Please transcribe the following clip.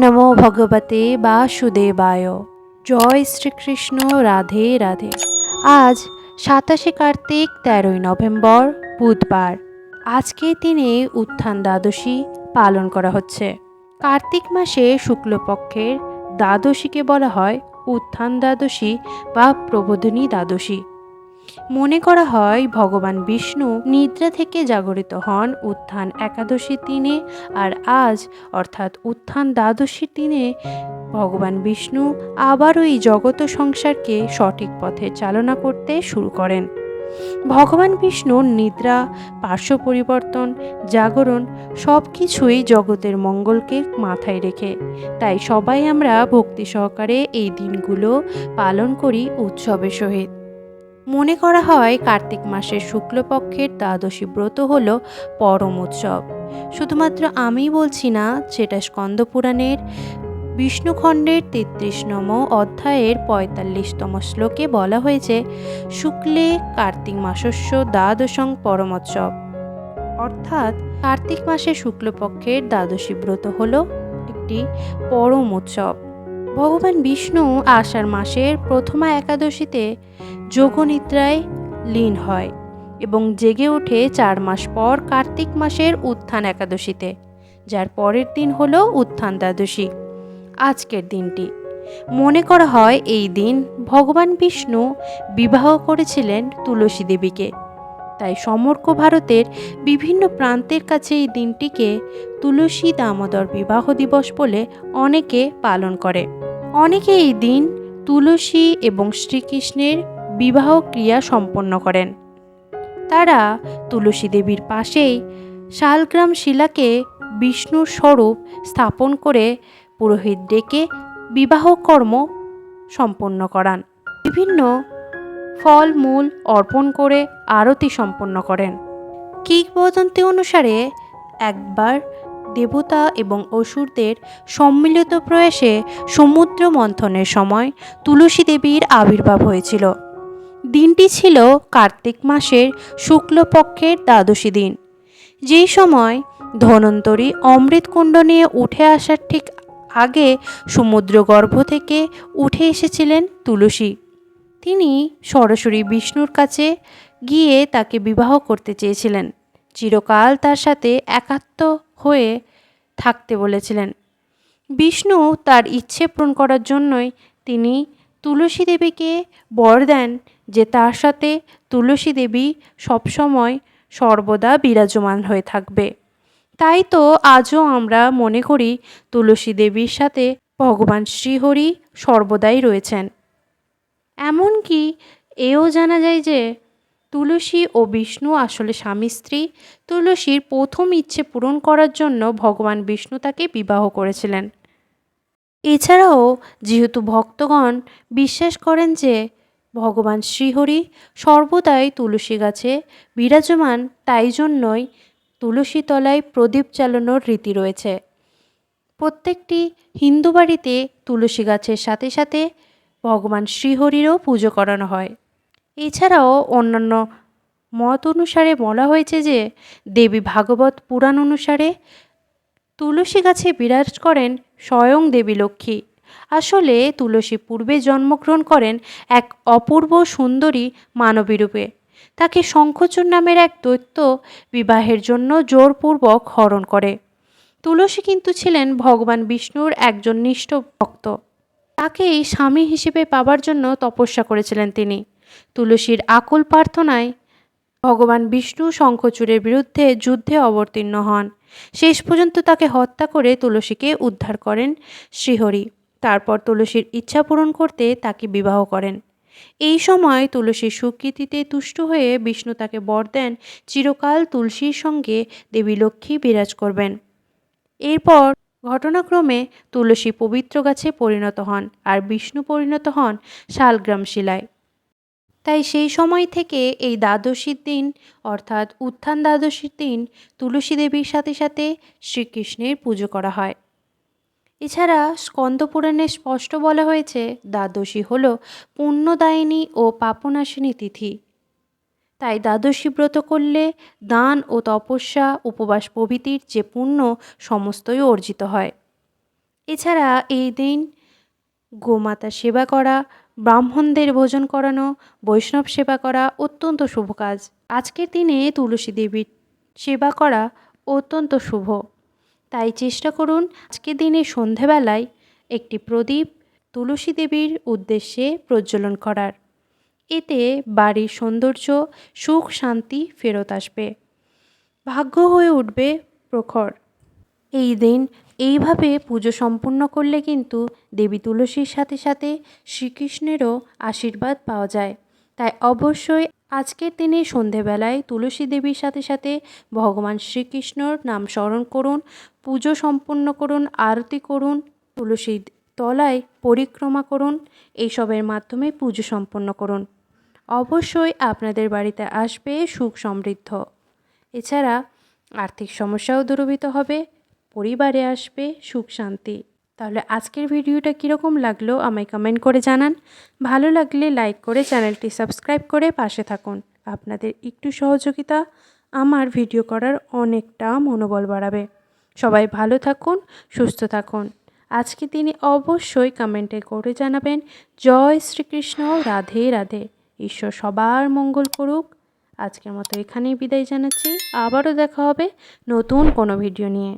নমো ভগবতে বাসুদেবায়। জয় শ্রীকৃষ্ণ। রাধে রাধে। আজ 27 কার্তিক, 13 নভেম্বর, বুধবার। আজকের দিনে উত্থান দ্বাদশী পালন করা হচ্ছে। কার্তিক মাসে শুক্লপক্ষের দ্বাদশীকে বলা হয় উত্থান দ্বাদশী বা প্রবোধিনী দ্বাদশী। মনে করা হয় ভগবান বিষ্ণু নিদ্রা থেকে জাগরিত হন উত্থান একাদশীর দিনে, আর আজ অর্থাৎ উত্থান দ্বাদশীর দিনে ভগবান বিষ্ণু আবারও এই জগত সংসারকে সঠিক পথে চালনা করতে শুরু করেন। ভগবান বিষ্ণুর নিদ্রা, পার্শ্ব পরিবর্তন, জাগরণ সব কিছুই জগতের মঙ্গলকে মাথায় রেখে। তাই সবাই আমরা ভক্তি সহকারে এই দিনগুলো পালন করি উৎসবের সহিত। মনে করা হয় কার্তিক মাসের শুক্লপক্ষের দ্বাদশী ব্রত হল পরম উৎসব। শুধুমাত্র আমি বলছি না, সেটা স্কন্দ পুরাণের বিষ্ণুখণ্ডের 33 অধ্যায়ের 45তম শ্লোকে বলা হয়েছে, শুক্লে কার্তিক মাসস্য দ্বাদশং পরমোৎসব। অর্থাৎ কার্তিক মাসের শুক্লপক্ষের দ্বাদশী ব্রত হল একটি পরম উৎসব। ভগবান বিষ্ণু আষাঢ় মাসের প্রথমা একাদশীতে যোগনিদ্রায় লীন হয় এবং জেগে ওঠে 4 মাস পর কার্তিক মাসের উত্থান একাদশীতে, যার পরের দিন হলো উত্থান দ্বাদশী। আজকের দিনটি মনে করা হয় এই দিন ভগবান বিষ্ণু বিবাহ করেছিলেন তুলসী দেবীকে। তাই সমগ্র ভারতের বিভিন্ন প্রান্তের কাছে এই দিনটিকে তুলসী দামোদর বিবাহ দিবস বলে অনেকে পালন করে। অনেকে এই দিন তুলসী এবং শ্রীকৃষ্ণের বিবাহ ক্রিয়া সম্পন্ন করেন। তারা তুলসী দেবীর পাশেই শালগ্রাম শিলাকে বিষ্ণুর স্বরূপ স্থাপন করে পুরোহিত ডেকে বিবাহ কর্ম সম্পন্ন করান। বিভিন্ন ফল মূল অর্পণ করে আরতি সম্পন্ন করেন। কিংবদন্তি অনুসারে একবার দেবতা এবং অসুরদের সম্মিলিত প্রয়াসে সমুদ্র মন্থনের সময় তুলসী দেবীর আবির্ভাব হয়েছিল। দিনটি ছিল কার্তিক মাসের শুক্লপক্ষের দ্বাদশী দিন, যেই সময় ধন্বন্তরী অমৃতকুণ্ড নিয়ে উঠে আসার ঠিক আগে সমুদ্র গর্ভ থেকে উঠে এসেছিলেন তুলসী। তিনি সরাসরি বিষ্ণুর কাছে গিয়ে তাকে বিবাহ করতে চেয়েছিলেন, চিরকাল তার সাথে একাত্ম হয়ে থাকতে বলেছিলেন। বিষ্ণু তার ইচ্ছে পূরণ করার জন্যই তিনি তুলসী দেবীকে বর দেন যে তার সাথে তুলসী দেবী সবসময় সর্বদা বিরাজমান হয়ে থাকবে। তাই তো আজও আমরা মনে করি তুলসী দেবীর সাথে ভগবান শ্রীহরি সর্বদাই রয়েছেন। এমনকি এও জানা যায় যে তুলসী ও বিষ্ণু আসলে স্বামী স্ত্রী। তুলসীর প্রথম ইচ্ছে পূরণ করার জন্য ভগবান বিষ্ণু তাকে বিবাহ করেছিলেন। এছাড়াও যেহেতু ভক্তগণ বিশ্বাস করেন যে ভগবান শ্রীহরি সর্বদাই তুলসী গাছে বিরাজমান, তাই জন্যই তুলসী তলায় প্রদীপ জ্বালানোর রীতি রয়েছে। প্রত্যেকটি হিন্দু বাড়িতে তুলসী গাছের সাথে সাথে ভগবান শ্রীহরিরও পুজো করানো হয়। এছাড়াও অন্যান্য মত অনুসারে বলা হয়েছে যে দেবী ভাগবত পুরাণ অনুসারে তুলসী গাছে বিরাজ করেন স্বয়ং দেবী লক্ষ্মী। আসলে তুলসী পূর্বে জন্মগ্রহণ করেন এক অপূর্ব সুন্দরী মানবী রূপে। তাকে শঙ্খচূড় নামের এক দৈত্য বিবাহের জন্য জোরপূর্বক হরণ করে। তুলসী কিন্তু ছিলেন ভগবান বিষ্ণুর একজন নিষ্ঠ ভক্ত। তাকেই স্বামী হিসেবে পাবার জন্য তপস্যা করেছিলেন তিনি। তুলসীর আকুল প্রার্থনায় ভগবান বিষ্ণু শঙ্খচূড়ের বিরুদ্ধে যুদ্ধে অবতীর্ণ হন। শেষ পর্যন্ত তাকে হত্যা করে তুলসীকে উদ্ধার করেন শ্রীহরি। তারপর তুলসীর ইচ্ছা পূরণ করতে তাকে বিবাহ করেন। এই সময় তুলসীর সুকৃতিতে তুষ্ট হয়ে বিষ্ণু তাকে বর দেন চিরকাল তুলসীর সঙ্গে দেবী লক্ষ্মী বিরাজ করবেন। এরপর ঘটনাক্রমে তুলসী পবিত্র গাছে পরিণত হন আর বিষ্ণু পরিণত হন শালগ্রাম শিলায়। তাই সেই সময় থেকে এই দ্বাদশীর দিন অর্থাৎ উত্থান দ্বাদশীর দিন তুলসী দেবীর সাথে সাথে শ্রীকৃষ্ণের পুজো করা হয়। এছাড়া স্কন্দ পুরাণে স্পষ্ট বলা হয়েছে দ্বাদশী হল পুণ্যদায়িনী ও পাপনাশিনী তিথি। তাই দ্বাদশী ব্রত করলে দান ও তপস্যা, উপবাস প্রভৃতির যে পুণ্য সমস্তই অর্জিত হয়। এছাড়া এই দিন গোমাতার সেবা করা, ব্রাহ্মণদের ভোজন করানো, বৈষ্ণব সেবা করা অত্যন্ত শুভ কাজ। আজকের দিনে তুলসী দেবীর সেবা করা অত্যন্ত শুভ। তাই চেষ্টা করুন আজকের দিনে সন্ধেবেলায় একটি প্রদীপ তুলসী দেবীর উদ্দেশ্যে প্রজ্বলন করার। এতে বাড়ির সৌন্দর্য, সুখ শান্তি ফেরত আসবে, ভাগ্য হয়ে উঠবে প্রখর। এই দিন এইভাবে পুজো সম্পূর্ণ করলে কিন্তু দেবী তুলসীর সাথে সাথে শ্রীকৃষ্ণেরও আশীর্বাদ পাওয়া যায়। তাই অবশ্যই আজকের দিনে সন্ধেবেলায় তুলসী দেবীর সাথে সাথে ভগবান শ্রীকৃষ্ণর নাম স্মরণ করুন, পুজো সম্পূর্ণ করুন, আরতি করুন, তুলসীর তলায় পরিক্রমা করুন। এইসবের মাধ্যমে পুজো সম্পন্ন করুন। অবশ্যই আপনাদের বাড়িতে আসবে সুখ সমৃদ্ধ। এছাড়া আর্থিক সমস্যাও দূরীভূত হবে, পরিবারে আসবে সুখ শান্তি। তাহলে আজকের ভিডিওটা কীরকম লাগলো আমায় কমেন্ট করে জানান। ভালো লাগলে লাইক করে চ্যানেলটি সাবস্ক্রাইব করে পাশে থাকুন। আপনাদের একটু সহযোগিতা আমার ভিডিও করার অনেকটা মনোবল বাড়াবে। সবাই ভালো থাকুন, সুস্থ থাকুন। আজকে তিনি অবশ্যই কমেন্টে করে জানাবেন জয় শ্রীকৃষ্ণ, রাধে রাধে। ঈশ্বর সবার মঙ্গল করুক। আজকের মতো এখানেই বিদায় জানাচ্ছি। আবারও দেখা হবে নতুন কোনো ভিডিও নিয়ে।